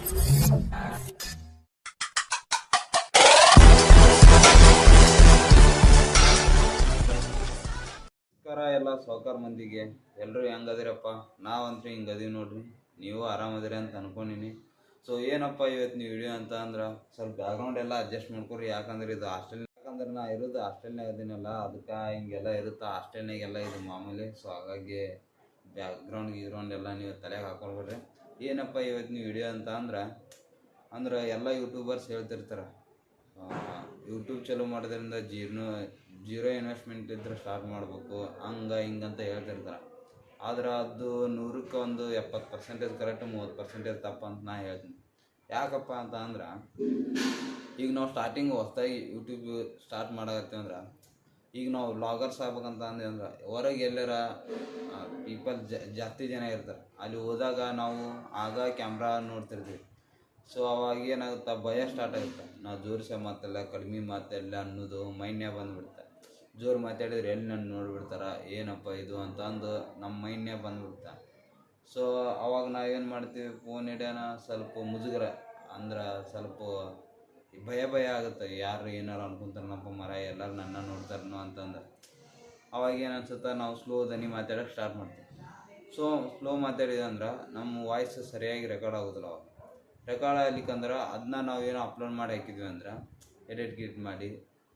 ನಮಸ್ಕಾರ ಎಲ್ಲ ಸಾವುಕಾರ ಮಂದಿಗೆ. ಎಲ್ಲರೂ ಹೆಂಗದಿರಪ್ಪ? ನಾವಂತೂ ಹಿಂಗದೀವಿ ನೋಡ್ರಿ. ನೀವು ಆರಾಮದಿರಿ ಅಂತ ಅನ್ಕೊಂಡಿನಿ. ಸೊ ಏನಪ್ಪ ಇವತ್ತು ನೀವು ವಿಡಿಯೋ ಅಂತ ಅಂದ್ರೆ ಸ್ವಲ್ಪ ಬ್ಯಾಕ್ಗ್ರೌಂಡ್ ಎಲ್ಲ ಅಡ್ಜಸ್ಟ್ ಮಾಡ್ಕೊರಿ. ಯಾಕಂದ್ರೆ ಇದು ಯಾಕಂದ್ರೆ ನಾ ಇರೋದು ಹಾಸ್ಟೆಲ್ನಾಗ ಅದೀನಲ್ಲ, ಅದಕ್ಕೆ ಹಿಂಗೆಲ್ಲ ಇರುತ್ತೆ. ಹಾಸ್ಟೆಲ್ನಾಗೆಲ್ಲ ಇದು ಮಾಮೂಲಿ. ಸೊ ಹಾಗಾಗಿ ಬ್ಯಾಕ್ಗ್ರೌಂಡ್ ಎಲ್ಲ ನೀವು ತಲೆಗೆ ಹಾಕೊಳ್ಬೇಡ್ರಿ. ಏನಪ್ಪ ಇವತ್ತು ನೀವು ವಿಡಿಯೋ ಅಂತ ಅಂದ್ರೆ ಎಲ್ಲ ಯೂಟ್ಯೂಬರ್ಸ್ ಹೇಳ್ತಿರ್ತಾರೆ ಯೂಟ್ಯೂಬ್ ಚಾಲೂ ಮಾಡೋದ್ರಿಂದ ಜೀರೋ ಇನ್ವೆಸ್ಟ್ಮೆಂಟ್ ಇದ್ರೆ ಸ್ಟಾರ್ಟ್ ಮಾಡಬೇಕು, ಹಿಂಗಂತ ಹೇಳ್ತಿರ್ತಾರೆ. ಆದ್ರೆ ಅದು 100ಕ್ಕೆ ಒಂದು 70% ಕರೆಕ್ಟ್, 30% ತಪ್ಪ ಅಂತ ನಾ ಹೇಳ್ತೀನಿ. ಯಾಕಪ್ಪ ಅಂತ ಅಂದ್ರೆ ಈಗ ನಾವು ಸ್ಟಾರ್ಟಿಂಗ್ ಹೊಸದಾಗಿ ಯೂಟ್ಯೂಬ್ ಸ್ಟಾರ್ಟ್ ಮಾಡಕತ್ತೀವಿ ಅಂದ್ರೆ, ಈಗ ನಾವು ವ್ಲಾಗರ್ಸ್ ಆಗ್ಬೇಕಂತ ಅಂದ್ರೆ ಹೊರಗೆ ಎಲ್ಲರ ಪೀಪಲ್ ಜಾಸ್ತಿ ಜನ ಇರ್ತಾರೆ. ಅಲ್ಲಿ ಹೋದಾಗ ನಾವು ಆಗ ಕ್ಯಾಮ್ರಾ ನೋಡ್ತಿರ್ತೀವಿ. ಸೊ ಅವಾಗ ಏನಾಗುತ್ತೆ, ಭಯ ಸ್ಟಾರ್ಟ್ ಆಗುತ್ತೆ. ನಾವು ಜೋರ್ಸೆ ಮಾತೆಲ್ಲ ಕಡಿಮೆ ಮಾತೆಲ್ಲ ಅನ್ನೋದು ಮೈಂಡ್ನ್ಯಾಗ ಬಂದುಬಿಡುತ್ತೆ. ಜೋರು ಮಾತಾಡಿದ್ರೆ ಎಲ್ಲಿ ನನ್ನ ನೋಡಿಬಿಡ್ತಾರೆ, ಏನಪ್ಪ ಇದು ಅಂತ ಅಂದು ನಮ್ಮ ಮೈಂಡ್ನ್ಯಾಗ ಬಂದುಬಿಡುತ್ತೆ. ಸೊ ಅವಾಗ ನಾವೇನು ಮಾಡ್ತೀವಿ, ಫೋನ್ ಹಿಡಿಯೋಣ ಸ್ವಲ್ಪ ಮುಜುಗರ ಅಂದ್ರೆ ಸ್ವಲ್ಪ ಭಯ ಆಗುತ್ತೆ. ಯಾರು ಏನಾರು ಅನ್ಕೊಂತಾರನಪ್ಪ ಮರ, ಎಲ್ಲರೂ ನನ್ನ ನೋಡ್ತಾರನೋ ಅಂತಂದು. ಅವಾಗ ಏನು ಅನ್ಸುತ್ತೆ, ನಾವು ಸ್ಲೋ ದನಿ ಮಾತಾಡೋಕೆ ಸ್ಟಾರ್ಟ್ ಮಾಡ್ತೀವಿ. ಸೊ ಸ್ಲೋ ಮಾತಾಡಿದಂದ್ರೆ ನಮ್ಮ ವಾಯ್ಸ್ ಸರಿಯಾಗಿ ರೆಕಾರ್ಡ್ ಆಗೋದಿಲ್ಲ. ಅವಾಗ ರೆಕಾರ್ಡ್ ಆಗ್ಲಿಕ್ಕಂದ್ರೆ ಅದನ್ನ ನಾವೇನೋ ಅಪ್ಲೋಡ್ ಮಾಡಿ ಹಾಕಿದ್ವಿ ಅಂದ್ರೆ ಎಡಿಟ್ ಮಾಡಿ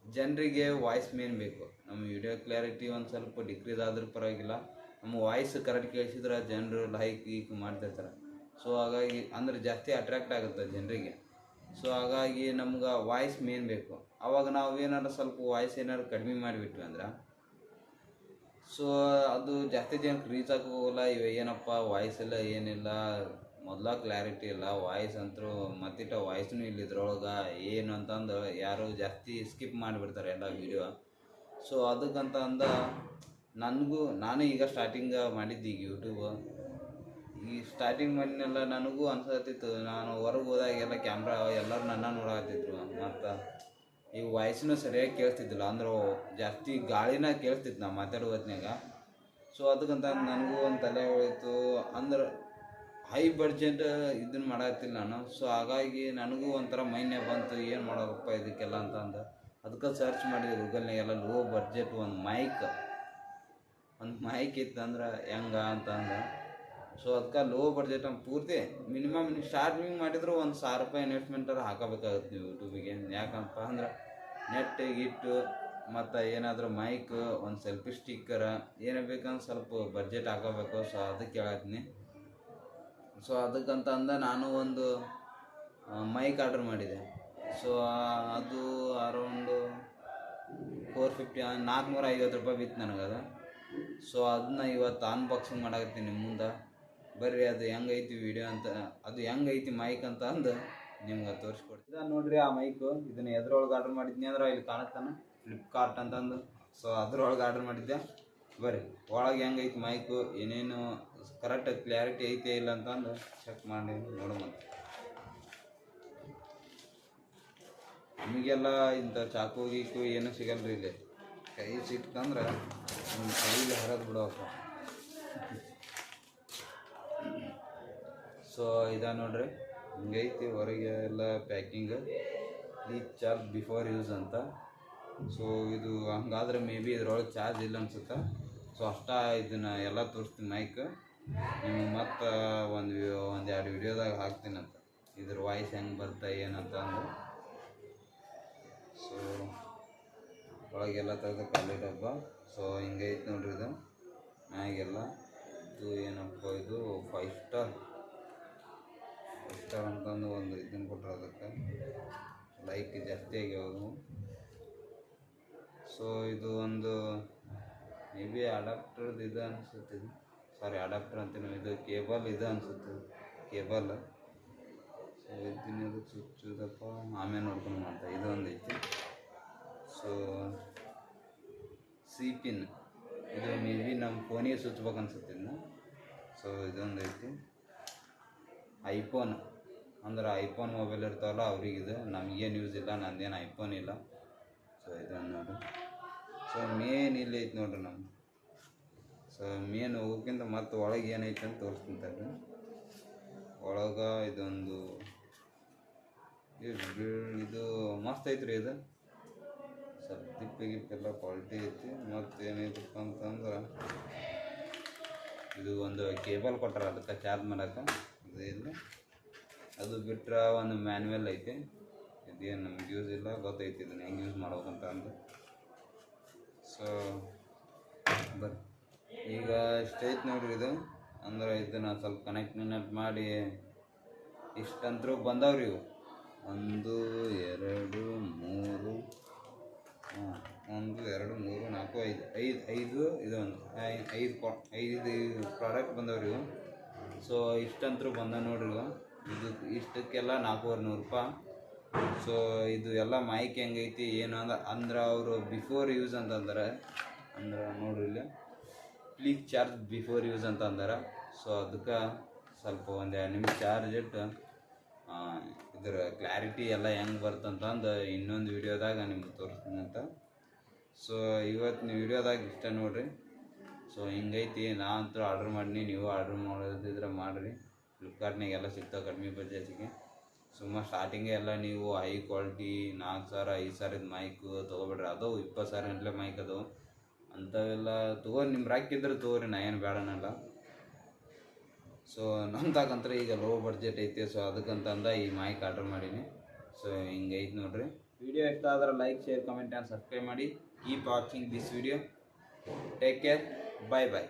ಜನರಿಗೆ ವಾಯ್ಸ್ ಮೇನ್ ಬೇಕು. ನಮ್ಮ ವಿಡಿಯೋ ಕ್ಲಾರಿಟಿ ಒಂದು ಸ್ವಲ್ಪ ಡಿಕ್ರೀಸ್ ಆದ್ರೂ ಪರವಾಗಿಲ್ಲ, ನಮ್ಮ ವಾಯ್ಸ್ ಕರೆಕ್ಟ್ ಕೇಳಿಸಿದ್ರೆ ಜನರು ಲೈಕ್ ಮಾಡ್ತಿರ್ತಾರೆ. ಸೊ ಹಾಗಾಗಿ ಅಂದ್ರೆ ಜಾಸ್ತಿ ಅಟ್ರಾಕ್ಟ್ ಆಗುತ್ತೆ ಜನರಿಗೆ. ಸೊ ಹಾಗಾಗಿ ನಮ್ಗೆ ವಾಯ್ಸ್ ಮೇನ್ ಬೇಕು. ಅವಾಗ ನಾವು ಏನಾರು ಸ್ವಲ್ಪ ವಾಯ್ಸ್ ಏನಾರು ಕಡಿಮೆ ಮಾಡಿಬಿಟ್ವಿ ಅಂದ್ರೆ ಸೊ ಅದು ಜಾಸ್ತಿ ಜನಕ್ಕೆ ರೀಚ್ ಆಗೋಲ್ಲ. ಏನಪ್ಪ ವಾಯ್ಸ್ ಇಲ್ಲ ಏನಿಲ್ಲ, ಮೊದಲ ಕ್ಲಾರಿಟಿ ಇಲ್ಲ ವಾಯ್ಸ್ ಅಂತೂ, ಮತ್ತಿಟ್ಟ ವಾಯ್ಸ್ನೂ ಇಲ್ಲ ಇದ್ರೊಳಗೆ ಏನು ಅಂತಂದು ಯಾರು ಜಾಸ್ತಿ ಸ್ಕಿಪ್ ಮಾಡಿಬಿಡ್ತಾರೆ ಎಲ್ಲ ವೀಡಿಯೋ. ಸೊ ಅದಕ್ಕಂತ ನಾನು ಈಗ ಸ್ಟಾರ್ಟಿಂಗ್ ಮಾಡಿದ್ದೆ ಈಗ ಯೂಟ್ಯೂಬ್. ಈ ಸ್ಟಾರ್ಟಿಂಗ್ ಮಾಡಿನೆಲ್ಲ ನನಗೂ ಅನ್ಸತ್ತಿತ್ತು, ನಾನು ಹೊರಗೆ ಹೋದಾಗೆಲ್ಲ ಕ್ಯಾಮ್ರಾ ಎಲ್ಲರೂ ನನ್ನ ನೋಡಕತ್ತಿದ್ರು. ಮತ್ತು ಈ ವಾಯ್ಸ್ನೂ ಸರಿಯಾಗಿ ಕೇಳಿಸ್ತಿದ್ದಿಲ್ಲ, ಅಂದ್ರೆ ಜಾಸ್ತಿ ಗಾಳಿನ ಕೇಳಿಸ್ತಿತ್ತು ನಾ ಮಾತಾಡೋ ಹೊತ್ನ್ಯಾಗ. ಸೊ ಅದಕ್ಕಂತ ನನಗೂ ಒಂದು ತಲೆ ಹೋಯಿತು, ಅಂದ್ರೆ ಹೈ ಬಡ್ಜೆಟ್ ಇದನ್ನು ಮಾಡತ್ತಿಲ್ಲ ನಾನು. ಸೊ ಹಾಗಾಗಿ ನನಗೂ ಒಂಥರ ಮೈಂಡ್ನ್ಯಾಗ ಬಂತು, ಏನು ಮಾಡೋದಪ್ಪ ಇದಕ್ಕೆಲ್ಲ ಅಂತಂದು. ಅದಕ್ಕೆ ಸರ್ಚ್ ಮಾಡಿದೆ ಗೂಗಲ್ನಾಗೆಲ್ಲ, ಲೋ ಬಡ್ಜೆಟ್ ಒಂದು ಮೈಕ್ ಇತ್ತಂದ್ರೆ ಹೆಂಗ ಅಂತಂದು. ಸೊ ಅದಕ್ಕೆ ಲೋ ಬಡ್ಜೆಟ್ ಪೂರ್ತಿ ಮಿನಿಮಮ್ ಸ್ಟಾರ್ಟಿಂಗ್ ಮಾಡಿದ್ರು ₹1,000 ಇನ್ವೆಸ್ಟ್ಮೆಂಟರ್ ಹಾಕಬೇಕಾಗುತ್ತೆ ನೀವು ಯೂಟ್ಯೂಬಿಗೆ. ಯಾಕಂತ ಅಂದ್ರೆ ನೆಟ್ ಗಿಟ್ಟು ಮತ್ತು ಏನಾದರೂ ಮೈಕ್, ಒಂದು ಸೆಲ್ಫಿ ಸ್ಟಿಕ್ಕರ್ ಏನೇ ಬೇಕಂದ್ರೆ ಸ್ವಲ್ಪ ಬಡ್ಜೆಟ್ ಹಾಕೋಬೇಕು. ಸೊ ಅದಕ್ಕೆ ಹೇಳತ್ತೀನಿ. ಸೊ ಅದಕ್ಕಂತ ನಾನು ಒಂದು ಮೈಕ್ ಆರ್ಡ್ರ್ ಮಾಡಿದೆ. ಸೊ ಅದು ಅರೌಂಡು ₹450 ಬಿತ್ತು ನನಗದು. ಸೊ ಅದನ್ನ ಇವತ್ತು ಅನ್ಬಾಕ್ಸಿಂಗ್ ಮಾಡಕತ್ತೀನಿ ನಿಮ್ಮ ಮುಂದೆ. ಬರ್ರಿ ಅದು ಹೆಂಗೈತಿ ವಿಡಿಯೋ ಅಂತ, ಅದು ಹೆಂಗೈತಿ ಮೈಕ್ ಅಂತ ನಿಮ್ಗೆ ತೋರಿಸ್ಕೊಡ್ತೀನಿ. ಇದನ್ನು ನೋಡ್ರಿ ಆ ಮೈಕು. ಇದನ್ನು ಎದ್ರೊಳಗೆ ಆರ್ಡ್ರ್ ಮಾಡಿದ್ನಿ ಅಂದ್ರೆ ಇಲ್ಲಿ ಕಾಣುತ್ತಾನೆ ಫ್ಲಿಪ್ಕಾರ್ಟ್ ಅಂತಂದು. ಸೊ ಅದ್ರೊಳಗೆ ಆರ್ಡ್ರ್ ಮಾಡಿದ್ದೆ. ಬರ್ರಿ ಒಳಗೆ ಹೆಂಗೈತಿ ಮೈಕು, ಏನೇನು ಕರೆಕ್ಟ್ ಕ್ಲಾರಿಟಿ ಐತೆ ಇಲ್ಲ ಅಂತಂದು ಚೆಕ್ ಮಾಡಿ ನೋಡೋಣ. ನಿಮಗೆಲ್ಲ ಇಂಥ ಚಾಕು ಗೀಕು ಏನೂ ಸಿಗಲ್ರಿ ಇಲ್ಲಿ. ಕೈ ಸಿಕ್ತಂದ್ರೆ ನಿಮ್ಮ ಕೈಯಲ್ಲಿ ಹರಿದು ಬಿಡೋಕ. ಸೊ ಇದ ನೋಡ್ರಿ ಹಿಂಗೈತಿ ಹೊರಗೆ ಎಲ್ಲ packing. Please charge before use ಅಂತ. ಸೊ ಇದು ಹಂಗಾದ್ರೆ ಮೇ ಬಿ ಇದ್ರೊಳಗೆ ಚಾರ್ಜ್ ಇಲ್ಲ ಅನ್ಸುತ್ತೆ. ಸೊ ಇದನ್ನು ಎಲ್ಲ ತೋರಿಸ್ತೀನಿ ಮೈಕ್ ನಿಮ್ಗೆ. ಮತ್ತು ಒಂದು 2 ವಿಡಿಯೋದಾಗ ಹಾಕ್ತೀನಂತ ಇದ್ರ ವಾಯ್ಸ್ ಹೆಂಗೆ ಬರ್ತಾ ಏನಂತ ಅಂದ್ರೆ. ಸೊ ಒಳಗೆಲ್ಲ ತೆಗೆದು ಕಂಪ್ಲೀಟ್ ಹಬ್ಬ. ಸೊ ಹಿಂಗೈತೆ ನೋಡ್ರಿ ಇದು ಮ್ಯಾಗೆಲ್ಲ. ಇದು ಏನಪ್ಪ, ಇದು 5 ಸ್ಟಾರ್ ಅಂತಂದು ಒಂದು ಇದನ್ನು ಕೊಟ್ಟರು. ಅದಕ್ಕೆ ಲೈಕ್ ಜಾಸ್ತಿ ಆಗ್ಯಾವು. ಸೊ ಇದು ಒಂದು ಮೇ ಬಿ ಅಡಾಪ್ಟರ್ದು ಇದು ಅನಿಸುತ್ತೆ. ಸಾರಿ ಅಡಾಪ್ಟರ್ ಅಂತೀನಿ, ಇದು ಕೇಬಲ್ ಇದು ಅನಿಸುತ್ತೆ, ಕೇಬಲ್. ಸೊ ಇದನ್ನದು ಚುಚ್ಚುದಪ್ಪ ಆಮೇಲೆ ನೋಡ್ಕೊಂಡು ಅಂತ ಇದು ಒಂದು ಐತಿ. ಸೊ ಪಿನ್ ಇದು ಮೇ ಬಿ ನಮ್ಮ ಫೋನಿಗೆ ಸುಚ್ಬೇಕು ಅನ್ಸುತ್ತೆ ಇದನ್ನ. ಸೊ ಇದೊಂದು ಐತಿ. ಐಫೋನ್ ಅಂದ್ರೆ ಐಫೋನ್ ಮೊಬೈಲ್ ಇರ್ತಾವಲ್ಲ ಅವ್ರಿಗಿದೆ, ನಮಗೇನು ಯೂಸ್ ಇಲ್ಲ, ನಂದೇನು ಐಫೋನ್ ಇಲ್ಲ. ಸೊ ಇದನ್ನು ನೋಡ್ರಿ. ಸೊ ಮೇನ್ ಇಲ್ಲಿ ಐತೆ ನೋಡ್ರಿ ನಮ್ಗೆ. ಸೊ ಮೇನ್ ಹೋಗೋಕ್ಕಿಂತ ಮತ್ತು ಒಳಗೆ ಏನೈತೆ ಅಂತ ತೋರಿಸ್ಕೊಂತಾರೆ. ಒಳಗೆ ಇದೊಂದು ಇದು ಮಸ್ತ್ ಐತ್ರಿ ಇದು ಸ್ವಲ್ಪ ತಿಪ್ಪಿಗಿಪ್ಪೆಲ್ಲ ಕ್ವಾಲಿಟಿ ಐತಿ. ಮತ್ತು ಏನೈತಪ್ಪ ಅಂತಂದ್ರೆ ಇದು ಒಂದು ಕೇಬಲ್ ಕೊಟ್ಟಾರ ಅದಕ್ಕೆ ಚಾರ್ಜ್ ಮಾಡೋಕೆ. ಅದು ಇಲ್ಲ, ಅದು ಬಿಟ್ರೆ ಒಂದು ಮ್ಯಾನ್ಯಲ್ ಐತಿ. ಇದೇನು ನಮ್ಗೆ ಯೂಸ್ ಇಲ್ಲ, ಗೊತ್ತೈತಿ ಇದನ್ನು ಹೆಂಗೆ ಯೂಸ್ ಮಾಡ್ಬೇಕಂತ ಅಂದು. ಸೊ ಬರ್ರಿ ಈಗ ಇಷ್ಟೈತೆ ನೋಡ್ರಿ ಇದು. ಅಂದ್ರೆ ಇದನ್ನು ಸ್ವಲ್ಪ ಕನೆಕ್ಟ್ ಮಾಡಿ ಇಷ್ಟಂತರೂ ಬಂದವ್ರಿ ಇವು. 1 2 3 1 2 3 4 5 ಇದೊಂದು 5 ಪ್ರಾಡಕ್ಟ್ ಬಂದವ್ರಿ ಇವು. ಸೊ ಇಷ್ಟಂತರೂ ಬಂದ ನೋಡ್ರಿ ಇವು. ಇದು ಇಷ್ಟಕ್ಕೆಲ್ಲ 400 ರೂಪಾಯಿ. ಸೊ ಇದು ಎಲ್ಲ ಮೈಕ್ ಹೆಂಗೈತಿ ಏನು ಅಂದ್ರೆ ಅವರು ಬಿಫೋರ್ ಯೂಸ್ ಅಂತಂದ್ರೆ, ಅಂದ್ರೆ ನೋಡ್ರಿ ಇಲ್ಲಿ ಪ್ಲೀಸ್ ಚಾರ್ಜ್ ಬಿಫೋರ್ ಯೂಸ್ ಅಂತ ಅಂದಾರ. ಸೊ ಅದಕ್ಕೆ ಸ್ವಲ್ಪ ಒಂದು 2 ನಿಮಿಷ ಚಾರ್ಜ್ ಇಟ್ಟು ಇದ್ರ ಕ್ಲಾರಿಟಿ ಎಲ್ಲ ಹೆಂಗೆ ಬರ್ತಂತಂದು ಇನ್ನೊಂದು ವಿಡಿಯೋದಾಗ ನಿಮ್ಗೆ ತೋರಿಸ್ತೀನಿ ಅಂತ. ಸೊ ಇವತ್ತಿನ ವಿಡಿಯೋದಾಗ ಇಷ್ಟ ನೋಡ್ರಿ. ಸೊ ಹಿಂಗೈತಿ. ನಾ ಅಂತೂ ಆರ್ಡ್ರ್ ಮಾಡೀನಿ, ನೀವು ಆರ್ಡ್ರ್ ಮಾಡೋದಿದ್ರೆ ಮಾಡಿರಿ. ಫ್ಲಿಪ್ಕಾರ್ಟ್ನಾಗ ಎಲ್ಲ ಸಿಗ್ತಾವೆ ಕಡಿಮೆ ಬಜೆಟಿಗೆ. ಸುಮ್ಮ ಸ್ಟಾರ್ಟಿಂಗೇ ಎಲ್ಲ ನೀವು ಹೈ ಕ್ವಾಲಿಟಿ 4,000 5,000 ಮೈಕು ತೊಗೊಬೇಡ್ರಿ. ಅದವು 20,000 ಗಂಟಲೆ ಮೈಕ್ ಅದವು. ಅಂಥವೆಲ್ಲ ತೊಗೊರಿ, ನಿಮ್ಮ ರಾಕಿದ್ರೆ ತೊಗೊರಿ, ನಾ ಏನು ಬೇಡನಲ್ಲ. ಸೊ ನಮ್ದಾಗಂದ್ರೆ ಈಗ ಲೋ ಬಡ್ಜೆಟ್ ಐತಿ. ಸೊ ಅದಕ್ಕಂತಂದ ಈ ಮೈಕ್ ಆರ್ಡ್ರ್ ಮಾಡೀನಿ. ಸೊ ಹಿಂಗೈತೆ ನೋಡ್ರಿ. ವಿಡಿಯೋ ಇಷ್ಟ ಆದ್ರೆ like, share, comment and subscribe ಮಾಡಿ. Keep watching this video. Take care. Bye bye.